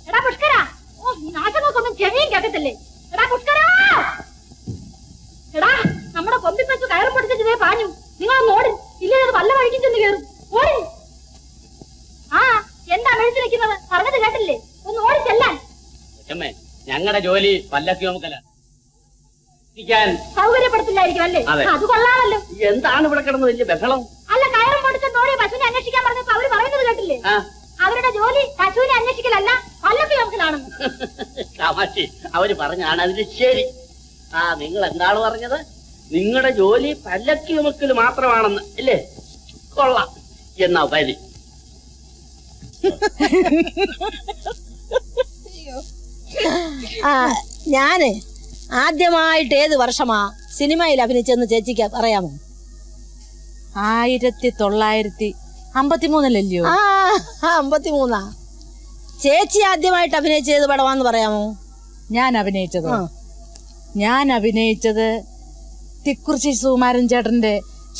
എടാ പുഷ്കര, ഓ നീ നാശങ്ങൾക്കൊന്നും ചെവിയും കേൾക്കത്തില്ലേ? എടാ പുഷ്കര, എടാ നമ്മുടെ കൊമ്പി വെച്ച് കയറും പൊടിച്ചേ പാഞ്ഞു. നിങ്ങളൊന്ന് ഓടി, ഇല്ലേ അത് വല്ല വഴിക്കും ചെന്ന് കയറും. ഓടി. ആ എന്താ മെഴുത്തി നിൽക്കുന്നത്? പറഞ്ഞത് കേട്ടില്ലേ? ഒന്ന് ഓടി ചെല്ലാൻ. ഞങ്ങളുടെ ജോലി പല്ലക്ക് ചുമക്കല. സൗകര്യപ്പെടുത്തില്ലായിരിക്കും അല്ലേ? അത് കൊള്ളാമല്ലോ. എന്താണ് ഇവിടെ കിടന്ന് വലിയ ബഹളം? അല്ല, കയറും പൊടിച്ചോടി പശുവിനെ അന്വേഷിക്കാൻ പറഞ്ഞപ്പോ അവര് പറയുന്നത് കേട്ടില്ലേ? അവരുടെ ജോലി പശുവിനെ അന്വേഷിക്കലല്ല, പല്ലക്ക് ചുമക്കലാണെന്ന്. തമാശി അവര് പറഞ്ഞാണ് അതിന് ശരി. നിങ്ങൾ എന്താണ് പറഞ്ഞത്? നിങ്ങളുടെ ജോലി പല്ലക്ക് ചുമക്കൽ മാത്രമാണെന്ന് അല്ലേ? കൊള്ളാം, എന്നാ വരി. ഞാന് ആദ്യമായിട്ട് ഏത് വർഷമാ സിനിമയിൽ അഭിനയിച്ചെന്ന് ചേച്ചിക്ക് അറിയാമോ? 1953 ആ 53. ചേച്ചി ആദ്യമായിട്ട് അഭിനയിച്ച ഏത് പടമാന്ന് പറയാമോ? ഞാൻ അഭിനയിച്ചത് തിക്കുറിച്ചി സുകുമാരൻ ചേട്ടന്റെ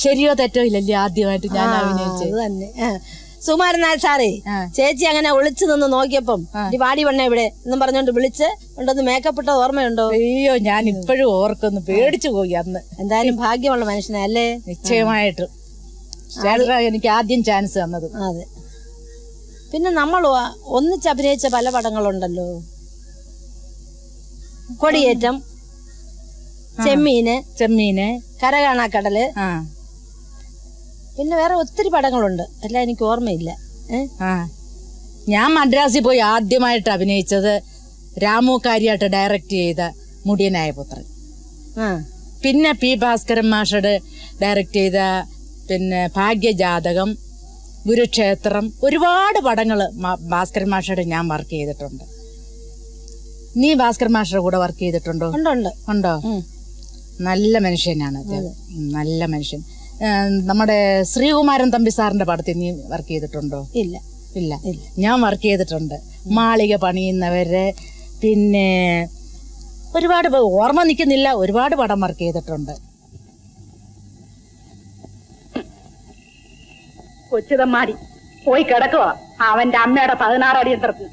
ശരിയോ തെറ്റോ ഇല്ലല്ലേ ആദ്യമായിട്ട് ഞാൻ അഭിനയിച്ചത് തന്നെ. സുകുമാരൻ നായർ സാറേ, ചേച്ചി അങ്ങനെ ഒളിച്ചു നിന്ന് നോക്കിയപ്പം പാടി വണ്ണ ഇവിടെ എന്നും പറഞ്ഞോണ്ട് വിളിച്ച് കൊണ്ടൊന്ന് മേക്കപ്പ് ഇട്ടത് ഓർമ്മയുണ്ടോ? അയ്യോ, ഞാൻ ഇപ്പോഴും ഓർക്കൊന്ന് പേടിച്ചു പോയി അന്ന്. എന്തായാലും ഭാഗ്യമുള്ള മനുഷ്യനല്ലേ? നിശ്ചയമായിട്ട് ചേട്ടൻ എനിക്ക് ആദ്യം ചാൻസ് തന്നത്. അതെ. പിന്നെ നമ്മൾ ഒന്നിച്ച് അഭിനയിച്ച പല പടങ്ങളുണ്ടല്ലോ. കൊടിയേറ്റം, ചെമ്മീന്, കരകാണാക്കടല്, പിന്നെ വേറെ ഒത്തിരി പടങ്ങളുണ്ട്. എല്ലാം എനിക്ക് ഓർമ്മയില്ല. ഞാൻ മദ്രാസിൽ പോയി ആദ്യമായിട്ട് അഭിനയിച്ചത് രാമു കാര്യായിട്ട് ഡയറക്റ്റ് ചെയ്ത മുടിയനായ പുത്രൻ. പിന്നെ പി ഭാസ്കരൻ മാഷട് ഡയറക്റ്റ് ചെയ്ത പിന്നെ ഭാഗ്യജാതകം, ഗുരുക്ഷേത്രം, ഒരുപാട് പടങ്ങൾ ഭാസ്കരൻ മാഷയുടെ ഞാൻ വർക്ക് ചെയ്തിട്ടുണ്ട്. നീ ഭാസ്കരൻ മാഷയുടെ കൂടെ വർക്ക് ചെയ്തിട്ടുണ്ടോ? ഉണ്ടോ? നല്ല മനുഷ്യനാണ്, നല്ല മനുഷ്യൻ. നമ്മുടെ ശ്രീകുമാരൻ തമ്പി സാറിന്റെ പടത്തിൽ നീ വർക്ക് ചെയ്തിട്ടുണ്ടോ? ഇല്ല. ഞാൻ വർക്ക് ചെയ്തിട്ടുണ്ട്. മാളിക പണിയുന്നവര്, പിന്നെ ഒരുപാട് ഓർമ്മ നിൽക്കുന്നില്ല, ഒരുപാട് പടം വർക്ക് ചെയ്തിട്ടുണ്ട്. കൊച്ചുതമ്മാടി പോയി കിടക്കുക അവന്റെ അമ്മയുടെ 16 അടിയന്തരത്തിന്.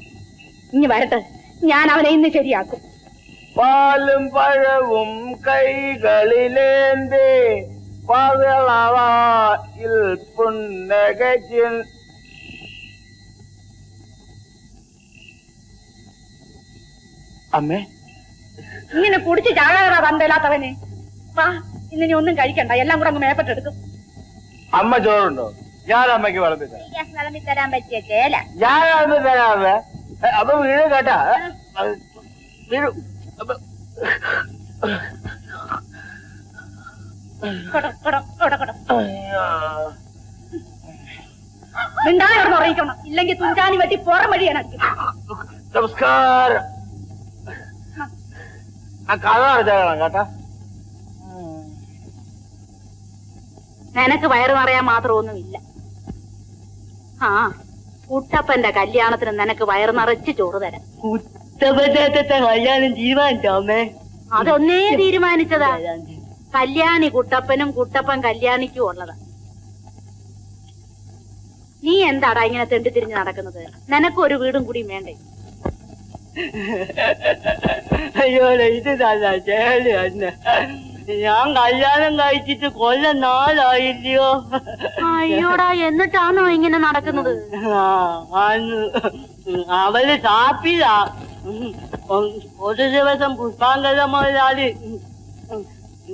ഇനി വരട്ടെ, ഞാൻ അവനെ ഇന്ന് ശരിയാക്കും. പാലും പഴവും കൈകളിലേന്തി പകളവായിൽ പുന്നകച്ചിൽ. അമ്മേ, ഇങ്ങനെ കുടിച്ച് ചാകാറാ തന്തയില്ലാത്തവന്. വാ, ഇന്ന് നീ ഒന്നും കഴിക്കണ്ട, എല്ലാം കൂടെ അങ്ങ് മേപ്പെട്ടെടുക്കും. അമ്മ ചോറുണ്ടോ? ഞാൻ അമ്മയ്ക്ക് വിളമ്പി തരാൻ പറ്റിയ ചേല ഞാൻ വിളമ്പി തരാമേ. അപ്പൊ വീട് കേട്ടാ വീട് അറിയിക്കണം, ഇല്ലെങ്കിൽ തുഞ്ചാനി വെട്ടി പുറം വഴിയാനായിരിക്കും. നമസ്കാരം. ആ കഥ അടച്ചേക്കണം കേട്ടാ. നിനക്ക് വയറ് നിറയാൻ മാത്രമൊന്നുമില്ല. കുട്ടപ്പന്റെ കല്യാണത്തിന് നിനക്ക് വയറ് നിറച്ച് ചോറ് തരാം. കുട്ടപ്പന്റെ കല്യാണം തീരുമാനിച്ചോ അമ്മേ? അതൊന്നേ തീരുമാനിച്ചതാ. കല്യാണി കുട്ടപ്പനും കുട്ടപ്പൻ കല്യാണിക്കും ഉള്ളതാ. നീ എന്താടാ ഇങ്ങനെ തെണ്ടി തിരിഞ്ഞ് നടക്കുന്നത്? നിനക്കൊരു വീടും കൂടി വേണ്ടേ? അയ്യോ, ഇത് തന്നെ ചേലി തന്നെ. ഞാൻ കല്യാണം കഴിച്ചിട്ട് കൊല്ലം 4 ആയില്ലയോ? അയ്യോടാ, എന്നിട്ടാണോ ഇങ്ങനെ നടക്കുന്നത്? അവര് ഷാപ്പിലാ. ഒരു ദിവസം പുഷ്പാങ്കര മുതലാളി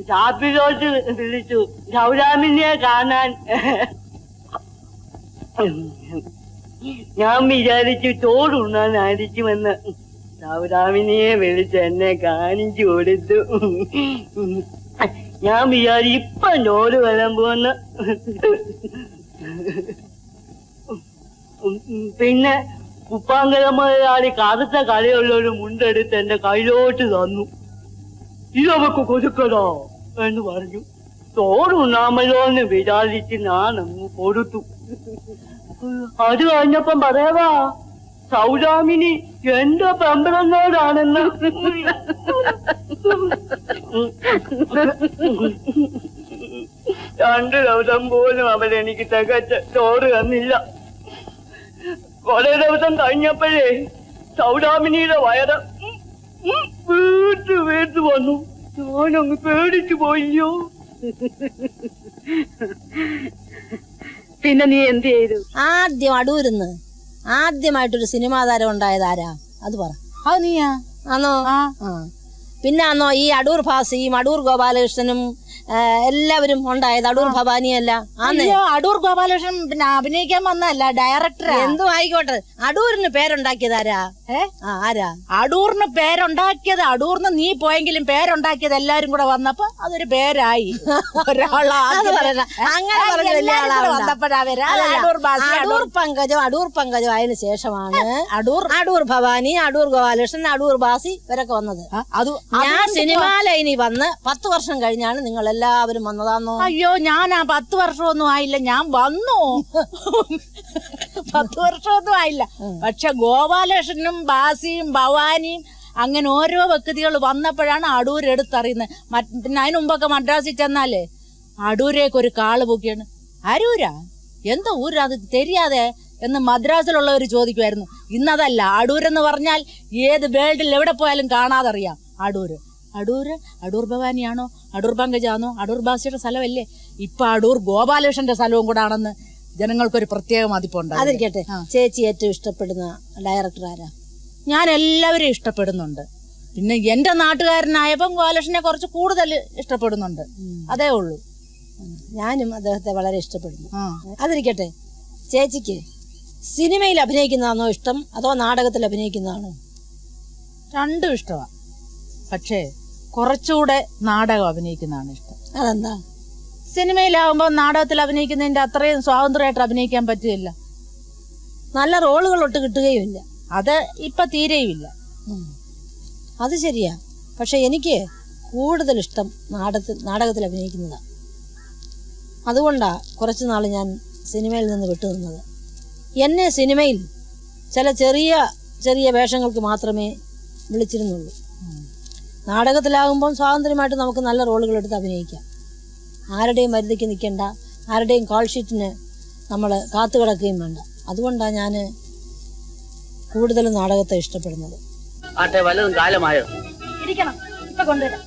ഷാപ്പിലോട്ട് വിളിച്ചു സൗരാമിനെ കാണാൻ. ഞാൻ വിചാരിച്ചു ചോറുണ്ണാനായിരിക്കുമെന്ന്. സൗരാമിനിയെ വിളിച്ച് എന്നെ കാണിച്ചു കൊടുത്തു. ഞാൻ വിചാരി ഇപ്പൊ ചോറ് വിളമ്പുവെന്ന്. പിന്നെ ഉപ്പാങ്കര മുതലാളി കറുത്ത കലയുള്ളൊരു മുണ്ടെടുത്ത് എന്റെ കയ്യിലോട്ട് തന്നു. ഇതവക്ക് കൊടുക്കണോ എന്ന് പറഞ്ഞു. ചോറുണ്ണാമല്ലോ എന്ന് വിചാരിച്ച് ഞാനങ്ങ് കൊടുത്തു. അത് കഴിഞ്ഞപ്പം പറയാവാ, സൗദാമിനി എന്റെ പെമ്പറന്നോടാണെന്ന്. 2 ദിവസം പോലും അവരെനിക്ക് തികച്ച ചോറ് തന്നില്ല. കുറെ ദിവസം കഴിഞ്ഞപ്പോഴേ സൗദാമിനിയുടെ വയറ് വീർത്ത് വീർത്ത് വന്നു. ഞാനങ്ങ് പേടിച്ചു പോയോ. പിന്നെ നീ എന്ത് ചെയ്തു? ആദ്യം അടൂരിന്ന് ആദ്യമായിട്ടൊരു സിനിമാ താരം ഉണ്ടായത് ആരാ? അത് പറ. അത് നീയാ? ആണോ? ആ. പിന്നെ ആണോ ഈ അടൂർ ഭാസിയും അടൂർ ഗോപാലകൃഷ്ണനും എല്ലാവരും ഉണ്ടായത്? അടൂർ ഭവാനിയല്ല? അയ്യോ, അടൂർ ഗോപാലകൃഷ്ണൻ പിന്നെ അഭിനയിക്കാൻ വന്നല്ല, ഡയറക്ടറാ. എന്തും ആയിക്കോട്ടെ, അടൂരിന് പേരുണ്ടാക്കിയത് ആരാ? ആരാ അടൂറിന് പേരുണ്ടാക്കിയത്? അടൂറിന് നീ പോയെങ്കിലും പേരുണ്ടാക്കിയത് എല്ലാരും കൂടെ വന്നപ്പോ അതൊരു പേരായി. അടൂർ പങ്കജം അതിന് ശേഷമാണ് അടൂർ ഭവാനി, അടൂർ ഗോപാലകൃഷ്ണൻ, അടൂർ ബാസി ഇവരൊക്കെ വന്നത്. ഞാൻ സിനിമാ ലൈനിൽ വന്ന് 10 വർഷം കഴിഞ്ഞാണ് നിങ്ങൾ എല്ലാവരും വന്നതാന്നോ? അയ്യോ, ഞാൻ 10 വർഷമൊന്നും ആയില്ല, ഞാൻ വന്നു. 10 വർഷമൊന്നും ആയില്ല. പക്ഷെ ഗോപാലകൃഷ്ണനും ബാസിയും ഭവാനിയും അങ്ങനെ ഓരോ വ്യക്തികൾ വന്നപ്പോഴാണ് അടൂർ എടുത്തറിയുന്നത്. പിന്നെ അതിന് മുമ്പൊക്കെ മദ്രാസിൽ ചെന്നാലേ അടൂരേക്ക് ഒരു കാള് പൊക്കിയാണ്. അരൂരാ? എന്താ ഊരാ അത് தெரியாതെ എന്ന് മദ്രാസിലുള്ളവർ ചോദിക്കുമായിരുന്നു. ഇന്നതല്ല, അടൂരെന്ന് പറഞ്ഞാൽ ഏത് വേൾഡിൽ എവിടെ പോയാലും കാണാതറിയാം അടൂര്. അടൂർ ഭവാനിയാണോ, അടൂർ പങ്കജാണോ, അടൂർ ബാസിയുടെ സ്ഥലമല്ലേ? ഇപ്പൊ അടൂർ ഗോപാലകൃഷ്ണന്റെ സ്ഥലവും കൂടെ ആണെന്ന് ജനങ്ങൾക്കൊരു പ്രത്യേക മതിപ്പുണ്ട്. അതിരിക്കട്ടെ, ചേച്ചി ഏറ്റവും ഇഷ്ടപ്പെടുന്ന ഡയറക്ടർ ആരാ? ഞാൻ എല്ലാവരും ഇഷ്ടപ്പെടുന്നുണ്ട്. പിന്നെ എന്റെ നാട്ടുകാരനായപ്പം ഗോപാലകൃഷ്ണനെ കുറച്ച് കൂടുതൽ ഇഷ്ടപ്പെടുന്നുണ്ട്, അതേ ഉള്ളൂ. ഞാനും അദ്ദേഹത്തെ വളരെ ഇഷ്ടപ്പെടുന്നു. അതിരിക്കട്ടെ, ചേച്ചിക്ക് സിനിമയിൽ അഭിനയിക്കുന്നതാണോ ഇഷ്ടം അതോ നാടകത്തിൽ അഭിനയിക്കുന്നതാണോ? രണ്ടും ഇഷ്ടമാണ്. പക്ഷേ കുറച്ചുകൂടെ നാടകം അഭിനയിക്കുന്നതാണ് ഇഷ്ടം. അതെന്താ? സിനിമയിലാവുമ്പോൾ നാടകത്തിൽ അഭിനയിക്കുന്നതിന്റെ അത്രയും സ്വാതന്ത്ര്യമായിട്ട് അഭിനയിക്കാൻ പറ്റില്ല. നല്ല റോളുകൾ ഒട്ട് കിട്ടുകയുമില്ല. അത് ഇപ്പൊ തീരെയുമില്ല. അത് ശരിയാ. പക്ഷെ എനിക്ക് കൂടുതൽ ഇഷ്ടം നാടകത്തിൽ അഭിനയിക്കുന്നതാണ്. അതുകൊണ്ടാ കുറച്ചു നാൾ ഞാൻ സിനിമയിൽ നിന്ന് വിട്ടുനിന്നത്. എന്നെ സിനിമയിൽ ചില ചെറിയ ചെറിയ വേഷങ്ങൾക്ക് മാത്രമേ വിളിച്ചിരുന്നുള്ളൂ. നാടകത്തിലാകുമ്പോൾ സ്വാതന്ത്ര്യമായിട്ട് നമുക്ക് നല്ല റോളുകൾ എടുത്ത് അഭിനയിക്കാം. ആരുടെയും മരുതിക്ക് നിൽക്കേണ്ട, ആരുടെയും കോൾ ഷീറ്റിന് നമ്മൾ കാത്തുകിടക്കുകയും വേണ്ട. അതുകൊണ്ടാണ് ഞാൻ കൂടുതലും നാടകത്തെ ഇഷ്ടപ്പെടുന്നത്. വല്ലതും കാലമായോ? ഇരിക്കണം, ഇപ്പൊ കൊണ്ടുവരാം.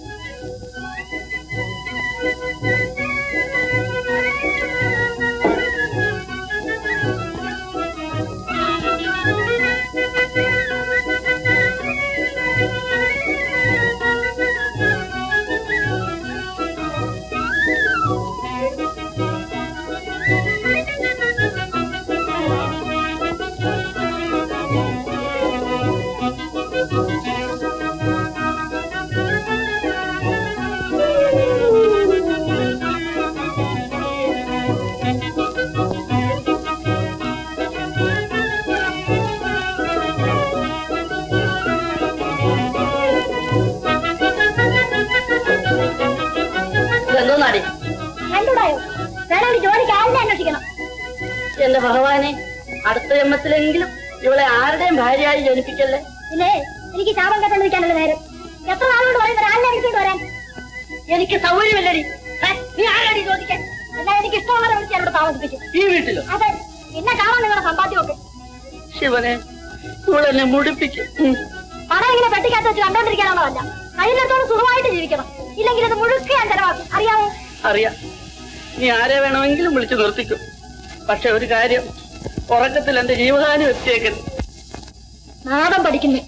എന്റെ ഭഗവാനെ, അടുത്ത ജന്മത്തിലെങ്കിലും ഇവളെ ആരുടെയും ഭാര്യയായി ജനിപ്പിക്കല്ലേ. ഇല്ലേ, എനിക്ക് ശാപം കെട്ടോണ്ടിരിക്കാനുള്ള നേരം. എത്ര നാളോട് പറയുന്ന ഒരാളിനെ വിളിച്ചോണ്ട് വരാൻ? എനിക്ക് സൗകര്യമില്ലടി. നീ ആരാടി ചോദിക്കാൻ? എന്നാൽ എനിക്ക് ഇഷ്ടമുള്ളവരെ വിളിച്ച് എന്നോട് താമസിപ്പിക്കും. ഈ വീട്ടിലോ? അതെ, എന്നെ കാണാൻ നിങ്ങളുടെ സമ്പാദ്യമൊക്കെ. ശിവനെ, ഇവളെന്നെ മുടിപ്പിക്കും. പണം ഇങ്ങനെ പെട്ടിക്കകത്ത് വെച്ച് കണ്ടോണ്ടിരിക്കാനുള്ളതല്ല. കയ്യിലെത്തോളം സുഖമായിട്ട് ജീവിക്കണം. ഇല്ലെങ്കിൽ അത് മുഴുക്കെ ഞാൻ ചെലവാക്കും. അറിയാമോ? അറിയാം. നീ ആരെ വേണമെങ്കിലും വിളിച്ചു നിർത്തിക്കും. പക്ഷെ ഒരു കാര്യം, ഉറക്കത്തിൽ എന്റെ ജീവഹാനി വെച്ചേക്കരുത്. നാടൻ പഠിക്കുന്നു.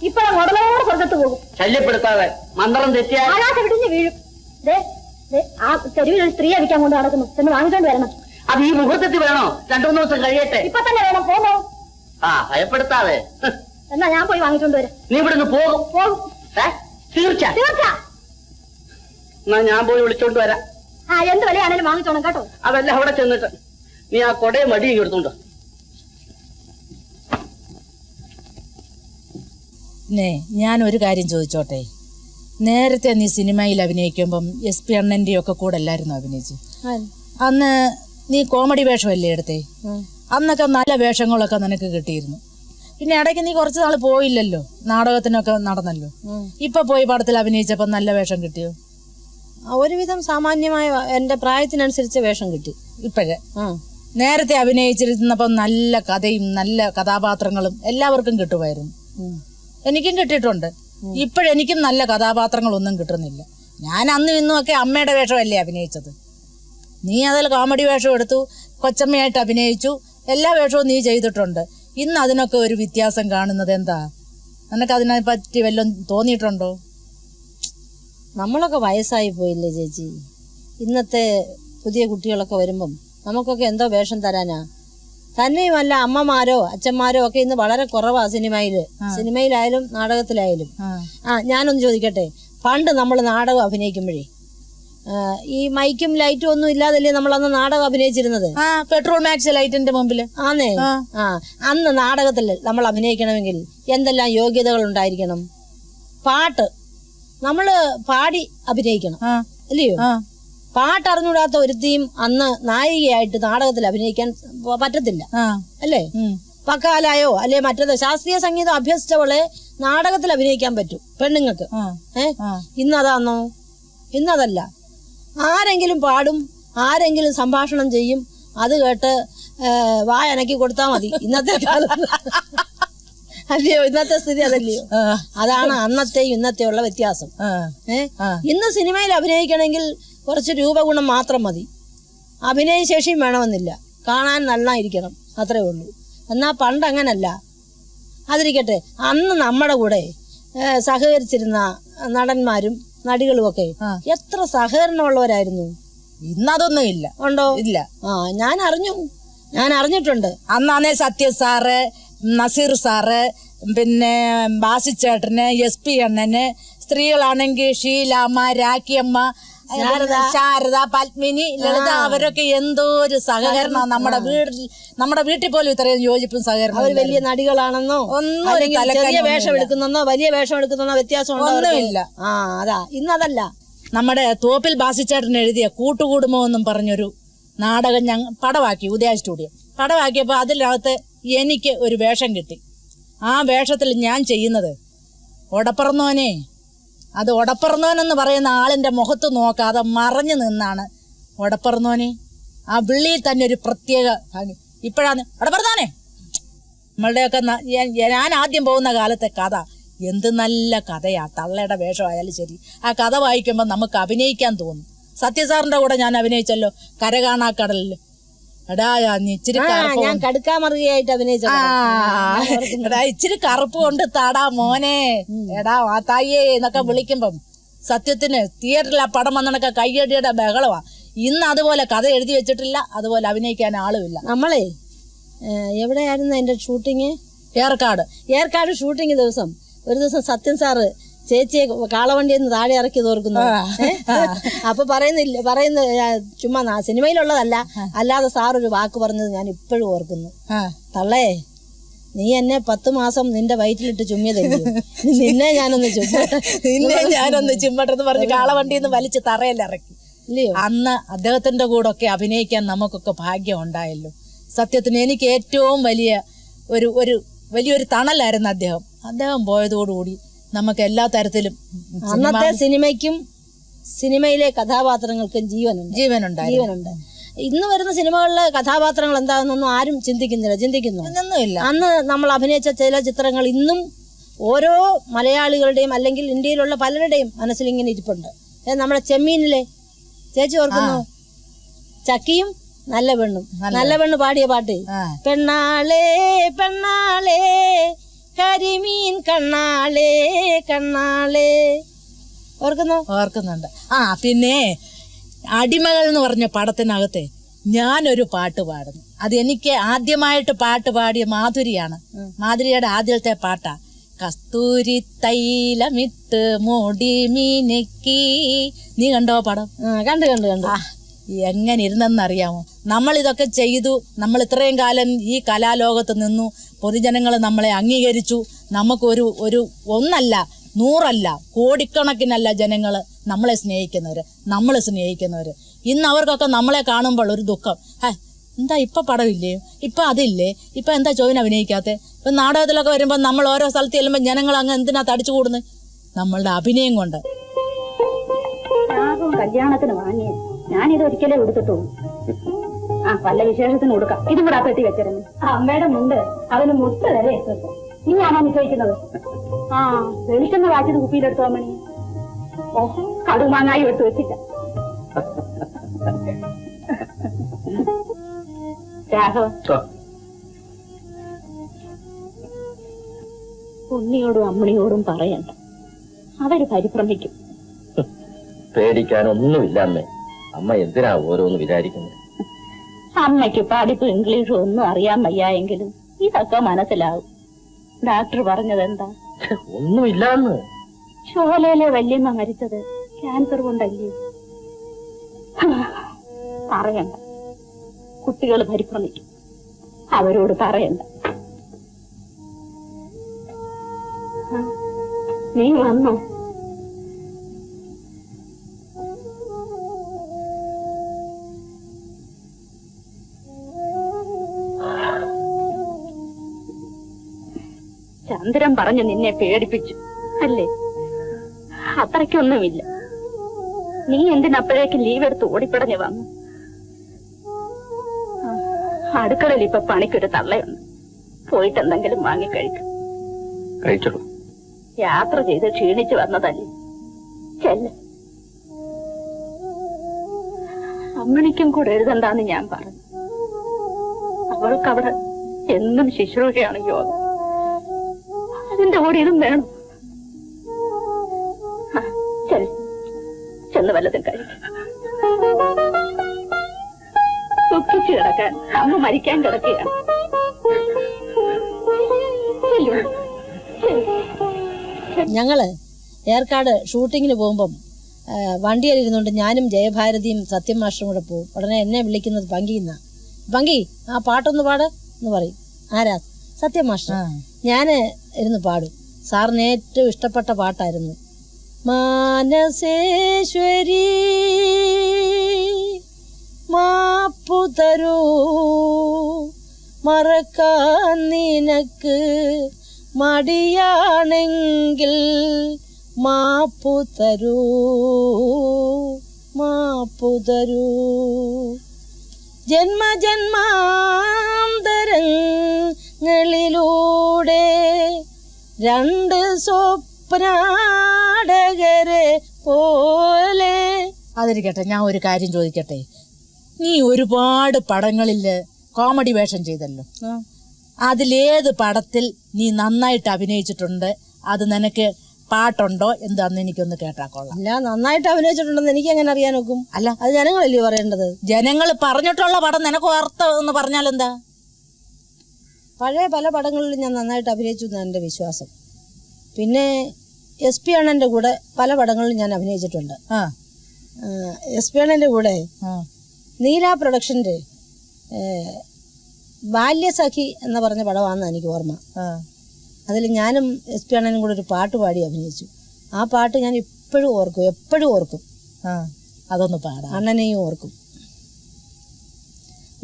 ഇപ്പഴാ ഉടലോടെ സ്വർഗത്ത് പോകും. ശല്യപ്പെടുത്താതെ, മന്ത്രം തെറ്റിയാൽ ആകാശം വിടിഞ്ഞ് വീഴും. ആ തെരുവിൽ ഒരു സ്ത്രീ അടിക്കാൻ കൊണ്ട് നടക്കുന്നു. എന്ന് വാങ്ങിക്കൊണ്ട് വരണം. അത് ഈ മുഹൂർത്തത്തിൽ വേണോ? 2-3 ദിവസം കഴിയട്ടെ. ഇപ്പൊ തന്നെ വേണം. പോകോ? ഭയപ്പെടുത്താതെ. എന്നാ ഞാൻ പോയി വാങ്ങിച്ചോണ്ട് വരാം. നീ ഇവിടുന്ന് പോകും? പോകും. തീർച്ച. എന്നാ ഞാൻ പോയി വിളിച്ചോണ്ട് വരാം. എന്ത് വിലയാണേലും വാങ്ങിച്ചോണം കേട്ടോ. അതല്ല, അവിടെ ചെന്നിട്ട് നീ ആ കൊടയും മടിയും എടുത്തോണ്ടോ. ഞാൻ ഒരു കാര്യം ചോദിച്ചോട്ടെ. നേരത്തെ നീ സിനിമയിൽ അഭിനയിക്കുമ്പം SP അണ്ണന്റെ ഒക്കെ കൂടെ എല്ലായിരുന്നു അഭിനയിച്ചു. അന്ന് നീ കോമഡി വേഷമല്ലേ എടുത്തേ? അന്നൊക്കെ നല്ല വേഷങ്ങളൊക്കെ നിനക്ക് കിട്ടിയിരുന്നു. പിന്നെ ഇടയ്ക്ക് നീ കുറച്ചു നാൾ പോയില്ലല്ലോ, നാടകത്തിനൊക്കെ നടന്നല്ലോ. ഇപ്പൊ പോയി പടത്തിൽ അഭിനയിച്ചപ്പോ നല്ല വേഷം കിട്ടിയോ? ഒരുവിധം സാമാന്യമായ എന്റെ പ്രായത്തിനനുസരിച്ച് വേഷം കിട്ടി. ഇപ്പോഴേ നേരത്തെ അഭിനയിച്ചിരുന്നപ്പം നല്ല കഥയും നല്ല കഥാപാത്രങ്ങളും എല്ലാവർക്കും കിട്ടുമായിരുന്നു. എനിക്കും കിട്ടിയിട്ടുണ്ട്. ഇപ്പോഴെനിക്കും നല്ല കഥാപാത്രങ്ങളൊന്നും കിട്ടുന്നില്ല. ഞാൻ അന്നും ഇന്നും ഒക്കെ അമ്മയുടെ വേഷമല്ലേ അഭിനയിച്ചത്. നീ അതിൽ കോമഡി വേഷം എടുത്തു, കൊച്ചമ്മയായിട്ട് അഭിനയിച്ചു, എല്ലാ വേഷവും നീ ചെയ്തിട്ടുണ്ട്. ഇന്ന് അതിനൊക്കെ ഒരു വ്യത്യാസം കാണുന്നത് എന്താ? നിനക്ക് അതിനെ പറ്റി വല്ലതും തോന്നിയിട്ടുണ്ടോ? നമ്മളൊക്കെ വയസ്സായി പോയില്ലേ ചേച്ചി? ഇന്നത്തെ പുതിയ കുട്ടികളൊക്കെ വരുമ്പം നമുക്കൊക്കെ എന്തോ വേഷം തരാനാ? തന്നെയുമല്ല, അമ്മമാരോ അച്ഛന്മാരോ ഒക്കെ ഇന്ന് വളരെ കുറവാ സിനിമയിലായാലും നാടകത്തിലായാലും. ഞാനൊന്ന് ചോദിക്കട്ടെ, പണ്ട് നമ്മൾ നാടകം അഭിനയിക്കുമ്പോഴേ ഈ മൈക്കും ലൈറ്റും ഒന്നും ഇല്ലാതല്ലേ നമ്മൾ അന്ന് നാടകം അഭിനയിച്ചിരുന്നത്? പെട്രോൾ മാക്സ് ലൈറ്റിന്റെ മുമ്പില് ആന്നേ. അന്ന് നാടകത്തിൽ നമ്മൾ അഭിനയിക്കണമെങ്കിൽ എന്തെല്ലാം യോഗ്യതകൾ ഉണ്ടായിരിക്കണം? പാട്ട് നമ്മള് പാടി അഭിനയിക്കണം, അല്ലയോ? പാട്ടറിഞ്ഞൂടാത്ത ഒരുത്തിയും അന്ന് നായികയായിട്ട് നാടകത്തിൽ അഭിനയിക്കാൻ പറ്റത്തില്ല, അല്ലേ? പക്കാലായോ അല്ലെ മറ്റേത് ശാസ്ത്രീയ സംഗീതം അഭ്യസിച്ചവളെ നാടകത്തിൽ അഭിനയിക്കാൻ പറ്റും പെണ്ണുങ്ങൾക്ക്. ഇന്നതാന്നോ? ഇന്നതല്ല. ആരെങ്കിലും പാടും, ആരെങ്കിലും സംഭാഷണം ചെയ്യും, അത് കേട്ട് വായനക്കി കൊടുത്താൽ മതി. ഇന്നത്തെ കാലത്ത് അല്ലയോ? ഇന്നത്തെ സ്ഥിതി അതല്ലയോ? അതാണ് അന്നത്തെയും ഇന്നത്തെയുള്ള വ്യത്യാസം. ഇന്ന് സിനിമയിൽ അഭിനയിക്കണമെങ്കിൽ കുറച്ച് രൂപഗുണം മാത്രം മതി, അഭിനയശേഷിയും വേണമെന്നില്ല, കാണാൻ നന്നായിരിക്കണം, അത്രേ ഉള്ളൂ. എന്നാൽ പണ്ട് അങ്ങനല്ല. അതിരിക്കട്ടെ, അന്ന് നമ്മുടെ കൂടെ സഹകരിച്ചിരുന്ന നടന്മാരും നടികളുമൊക്കെ എത്ര സഹകരണമുള്ളവരായിരുന്നു. ഇന്നതൊന്നും ഇല്ല. ഉണ്ടോ? ഇല്ല. ഞാൻ അറിഞ്ഞിട്ടുണ്ട്. അന്നാണേ സത്യ സാറ്, നസീർ സാറ്, പിന്നെ ബാസിച്ചേട്ടന്, SP അണ്ണന്, സ്ത്രീകളാണെങ്കിൽ ഷീലാമ്മ, രാഖിയമ്മ, ശാരദ, പത്മിനി, ലളിത, അവരൊക്കെ എന്തോ ഒരു സഹകരണം. നമ്മുടെ വീട്ടിൽ പോലും ഇത്രയും യോജിപ്പും സഹകരണം. അവർ വലിയ നടികളാണെന്നോ ചെറിയ വേഷം എടുക്കുന്നോ വലിയ വേഷം എടുക്കുന്നോ വ്യത്യാസം ഒന്നുമില്ല. അതാ ഇന്നതല്ല. നമ്മുടെ തോപ്പിൽ ബാസിച്ചേട്ടൻ എഴുതിയ കൂട്ടുകുടുംബം എന്നും പറഞ്ഞൊരു നാടകം ഞങ്ങൾ പടവാക്കി, ഉദയ സ്റ്റുഡിയോ പടവാക്കിയപ്പോൾ അതിനകത്ത് എനിക്ക് ഒരു വേഷം കിട്ടി. ആ വേഷത്തിൽ ഞാൻ ചെയ്യുന്നത് ഒടപ്പറന്നോനെ, അത് ഒടപ്പറന്നോനെന്ന് പറയുന്ന ആളിന്റെ മുഖത്ത് നോക്കാതെ മറഞ്ഞു നിന്നാണ് ഒടപ്പറന്നോനെ. ആ വിളിയിൽ തന്നെ ഒരു പ്രത്യേക ഭംഗി. ഇപ്പോഴാണ് ഒടപ്പറന്നോനെ നമ്മളുടെയൊക്കെ ഞാൻ ആദ്യം പോകുന്ന കാലത്തെ കഥ എന്ത് നല്ല കഥയാ. തള്ളയുടെ വേഷമായാലും ശരി, ആ കഥ വായിക്കുമ്പോൾ നമുക്ക് അഭിനയിക്കാൻ തോന്നും. സത്യസാറിന്റെ കൂടെ ഞാൻ അഭിനയിച്ചല്ലോ കരകാണാക്കടലിൽ. എടാ ഇച്ചിരി ഞാൻ കടുക്കാമറുകയായിട്ട് അഭിനയിച്ചു. എടാ ഇച്ചിരി കറുപ്പ് കൊണ്ട് താടാ മോനെ, എടാ വാത്തായേ എന്നൊക്കെ വിളിക്കുമ്പം സത്യത്തിന് തിയേറ്ററിൽ ആ പടം വന്നണൊക്കെ കയ്യടിയുടെ ബഹളവാ. ഇന്ന് അതുപോലെ കഥ എഴുതി വെച്ചിട്ടില്ല, അതുപോലെ അഭിനയിക്കാൻ ആളുമില്ല. നമ്മളെ എവിടെയായിരുന്നു അതിന്റെ ഷൂട്ടിങ്? ഏർക്കാട് ഷൂട്ടിങ് ദിവസം ഒരു ദിവസം സത്യൻ സാറ് ചേച്ചിയെ കാളവണ്ടിയിൽ നിന്ന് താഴെ ഇറക്കി തോർക്കുന്നു. അപ്പൊ പറയുന്ന ചുമ്മാ സിനിമയിലുള്ളതല്ല, അല്ലാതെ സാറൊരു വാക്ക് പറഞ്ഞത് ഞാൻ ഇപ്പോഴും ഓർക്കുന്നു. തള്ളേ, നീ എന്നെ 10 മാസം നിന്റെ വയറ്റിലിട്ട് ചുമ്മിയതല്ലേ, നിന്നെ ഞാനൊന്ന് ചുമ്മട്ടെന്ന് പറഞ്ഞ് കാളവണ്ടിയിൽ നിന്ന് വലിച്ച് തറയിലിറക്കി. അന്ന് അദ്ദേഹത്തിന്റെ കൂടെ ഒക്കെ അഭിനയിക്കാൻ നമുക്കൊക്കെ ഭാഗ്യം ഉണ്ടായല്ലോ. സത്യത്തിന് എനിക്ക് ഏറ്റവും വലിയൊരു തണലായിരുന്നു അദ്ദേഹം. അദ്ദേഹം പോയതോടുകൂടി നമുക്ക് എല്ലാ തരത്തിലും അന്നത്തെ സിനിമയ്ക്കും സിനിമയിലെ കഥാപാത്രങ്ങൾക്കും ജീവനുണ്ട്. ഇന്ന് വരുന്ന സിനിമകളിലെ കഥാപാത്രങ്ങൾ എന്താണെന്നൊന്നും ആരും ചിന്തിക്കുന്നില്ല. അന്ന് നമ്മൾ അഭിനയിച്ച ചില ചിത്രങ്ങൾ ഇന്നും ഓരോ മലയാളികളുടെയും അല്ലെങ്കിൽ ഇന്ത്യയിലുള്ള പലരുടെയും മനസ്സിൽ ഇങ്ങനെ ഇരിപ്പുണ്ട്. നമ്മുടെ ചെമ്മീനിലെ ചേച്ചി ഓർക്കുന്നു, ചക്കിയും നല്ല പെണ്ണ് പാടിയ പാട്ട്, പെണ്ണാളേ പെണ്ണാളേ കരിമീൻ കണ്ണാളേ കണ്ണാളേ, ഓർക്കുന്നുണ്ട്. പിന്നെ അടിമകൾ എന്ന് പറഞ്ഞ പടത്തിനകത്തെ ഞാനൊരു പാട്ട് പാടുന്നു. അത് എനിക്ക് ആദ്യമായിട്ട് പാട്ട് പാടിയ മാധുരിയാണ്. മാധുരിയുടെ ആദ്യത്തെ പാട്ടാ. കസ്തൂരി തൈലമിട്ട് മുടി മീനക്കി. നീ കണ്ടോ പടം? കണ്ടു. എങ്ങനെ ഇരുന്നെന്നറിയാമോ? നമ്മളിതൊക്കെ ചെയ്തു, നമ്മൾ ഇത്രയും കാലം ഈ കലാലോകത്ത് നിന്നു, പൊതുജനങ്ങൾ നമ്മളെ അംഗീകരിച്ചു. നമുക്കൊരു ഒന്നല്ല 100 കോടിക്കണക്കിനല്ല ജനങ്ങൾ നമ്മളെ സ്നേഹിക്കുന്നവര്. ഇന്ന് അവർക്കൊക്കെ നമ്മളെ കാണുമ്പോൾ ഒരു ദുഃഖം. എന്താ ഇപ്പൊ പടമില്ലയോ, ഇപ്പൊ അതില്ലേ, ഇപ്പൊ എന്താ ചോദിന് അഭിനയിക്കാത്തെ? ഇപ്പൊ നാടകത്തിലൊക്കെ വരുമ്പോ നമ്മൾ ഓരോ സ്ഥലത്ത് ചെല്ലുമ്പോ ജനങ്ങൾ അങ്ങ് എന്തിനാ തടിച്ചു കൂടുന്നത്? നമ്മളുടെ അഭിനയം കൊണ്ട്. കല്യാണത്തിന് വാങ്ങിയത് ഞാനിത് ഒരിക്കലേ കൊടുത്തിട്ടുള്ളൂ. വല്ല വിശേഷത്തിന് കൊടുക്കാം. ഇതും കൂടെ ആ പെട്ടി വെച്ചിരുന്നു. അമ്മയുടെ മുണ്ട് അവന് മുട്ട വരെ എത്തും. നീ ആണോ നിശ്ചയിക്കുന്നത്? ആ വെളിച്ചെണ്ണ വാച്ചിന് കുപ്പിയിലെടുത്തോ മണി. ഓഹോ കടുമാങ്ങായി എടുത്തു വെച്ചില്ല. രാഘവ ഉണ്ണിയോടും അമ്മണിയോടും പറയണ്ട, അവര് പരിഭ്രമിക്കും. പേടിക്കാനൊന്നുമില്ല അമ്മേ. അമ്മ എന്തിനാ ഓരോന്ന് വിചാരിക്കുന്നത്? അമ്മയ്ക്ക് പഠിപ്പ് ഇംഗ്ലീഷും ഒന്നും അറിയാൻ വയ്യായെങ്കിലും ഇതൊക്കെ മനസ്സിലാവും. ഡോക്ടർ പറഞ്ഞത് എന്താ? ഒന്നുമില്ലാന്ന്. ചോലയിലെ വല്യമ്മ മരിച്ചത് ക്യാൻസർ കൊണ്ടല്ലേ? പറയണ്ട, കുട്ടികൾ പരിഭ്രമിക്കും. അവരോട് പറയണ്ട. നീ വന്നോ? ചന്ദ്രൻ പറഞ്ഞു നിന്നെ പേടിപ്പിച്ചു അല്ലേ? അത്രയ്ക്കൊന്നുമില്ല. നീ എന്തിനപ്പോഴേക്കും ലീവ് എടുത്ത് ഓടിപ്പടഞ്ഞു വന്നു? അടുക്കളയിൽ ഇപ്പൊ പണിക്കൊരു തള്ളയുണ്ട്. പോയിട്ട് എന്തെങ്കിലും വാങ്ങിക്കഴിക്കും. കഴിച്ചോളൂ. യാത്ര ചെയ്ത് ക്ഷീണിച്ചു വന്നതല്ലേ, ചെല്ല. അമ്മണിക്കും കൂടെ എഴുതണ്ടാന്ന് ഞാൻ പറഞ്ഞു. അവൾക്കവിടെ എന്നും ശുശ്രൂഷയാണ് യോഗം. അതിന്റെ കൂടെ ഇതും വേണം. ചെന്ന് വല്ലതും കഴിക്കും. ദുഃഖിച്ചു കിടക്കാൻ അമ്മ മരിക്കാൻ കിടക്കുകയാണ്. ഞങ്ങള് ഏർക്കാട് ഷൂട്ടിങ്ങിന് പോകുമ്പം വണ്ടിയിലിരുന്നുകൊണ്ട് ഞാനും ജയഭാരതിയും സത്യം മാസ്റ്ററും കൂടെ പോകും. ഉടനെ എന്നെ വിളിക്കുന്നത് പങ്കിന്ന. പങ്കി ആ പാട്ടൊന്ന് പാട് എന്ന് പറയും. ആരാ? സത്യം മാസ്റ്റർ. ഞാൻ ഇരുന്ന് പാടും. സാറിന് ഏറ്റവും ഇഷ്ടപ്പെട്ട പാട്ടായിരുന്നു മാനസേശ്വരി മാപ്പു തരൂ മറക്കാൻ നിനക്ക് മടിയാണെങ്കിൽ മാപ്പു തരൂ മാപ്പു തരൂ ജന്മജന്മാന്തരങ്ങളിലൂടെ രണ്ട് സ്വപ്നാടകരെ പോലെ. അതിരിക്കട്ടെ, ഞാൻ ഒരു കാര്യം ചോദിക്കട്ടെ. നീ ഒരുപാട് പടങ്ങളില് കോമഡി വേഷം ചെയ്തല്ലോ. അതിലേത് പടത്തിൽ നീ നന്നായിട്ട് അഭിനയിച്ചിട്ടുണ്ട്? അത് നിനക്ക് പാട്ടുണ്ടോ എന്താന്ന് എനിക്കൊന്ന് കേട്ടാ കൊള്ളാം. അല്ല, നന്നായിട്ട് അഭിനയിച്ചിട്ടുണ്ടെന്ന് എനിക്ക് എങ്ങനെ അറിയാൻ നോക്കും? അല്ല, അത് ജനങ്ങളല്ലേ പറയേണ്ടത്. ജനങ്ങൾ പറഞ്ഞിട്ടുള്ള പടം നിനക്ക് ഓർത്ത് എന്ന് പറഞ്ഞാലെന്താ? പഴയ പല പടങ്ങളിലും ഞാൻ നന്നായിട്ട് അഭിനയിച്ചു എന്നാണ് എൻ്റെ വിശ്വാസം. പിന്നെ SP അണ്ണൻ്റെ കൂടെ പല പടങ്ങളിലും ഞാൻ അഭിനയിച്ചിട്ടുണ്ട്. SP അണ്ണൻ്റെ കൂടെ നീല പ്രൊഡക്ഷൻ്റെ ബാല്യസഖി എന്ന് പറഞ്ഞ പടമാണെന്ന് എനിക്ക് ഓർമ്മ. അതിൽ ഞാനും SP അണ്ണനും കൂടെ ഒരു പാട്ട് പാടി അഭിനയിച്ചു. ആ പാട്ട് ഞാൻ ഇപ്പോഴും ഓർക്കും, എപ്പോഴും ഓർക്കും. അതൊന്ന് പാടാം. അണ്ണനെയും ഓർക്കും.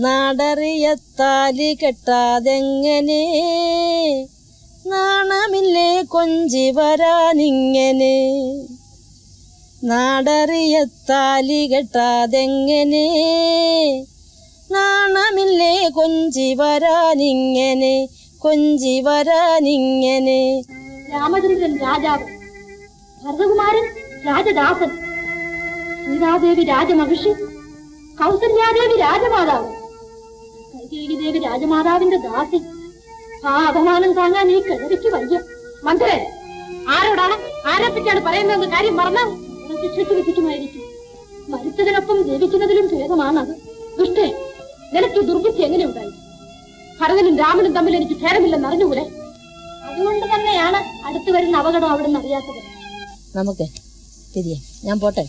നാടറിയ താലി കെട്ടാതെങ്ങനെ നാണമില്ലേ കൊഞ്ചി വരാനിങ്ങനെ നാടറിയ താലി കെട്ടാതെങ്ങനെ നാണമില്ലേ കൊഞ്ചി വരാനിങ്ങനെ കൊഞ്ചി വരാനിങ്ങനെ. രാമചന്ദ്രൻ രാജാവ്, ഭരതകുമാരൻ രാജദാസൻ, സീതാദേവി രാജമഹിഷി, കൗസല്യാദേവി രാജമാതാവ്, കൈകേയിദേവി രാജമാതാവിന്റെ ദാസി. ആ അപമാനം താങ്ങാൻ ഈ കിഴവിക്ക് വയ്യ. മന്ത്രേ, ആരോടാണ് ആരെപ്പറ്റിയാണ് പറയുന്നതെന്ന് കാര്യം പറഞ്ഞാൽ ശിക്ഷയ്ക്ക് വിധിക്കുമായിരിക്കും. മരിച്ചതിനൊപ്പം ജീവിക്കുന്നതിലും ഭേദമാണത്. ദുഷ്ടേ, നിനക്ക് ദുർബുദ്ധി എങ്ങനെയുണ്ടായി? ഭരതനും രാമനും തമ്മിൽ എനിക്ക് ഭേദമില്ലെന്ന് അറിഞ്ഞുകൂടെ? അതുകൊണ്ട് തന്നെയാണ് അടുത്തു വരുന്ന അപകടം അവിടെ നിന്ന് അറിയാത്തത്. നമുക്ക് തിരിയാം. ഞാൻ പോട്ടെ.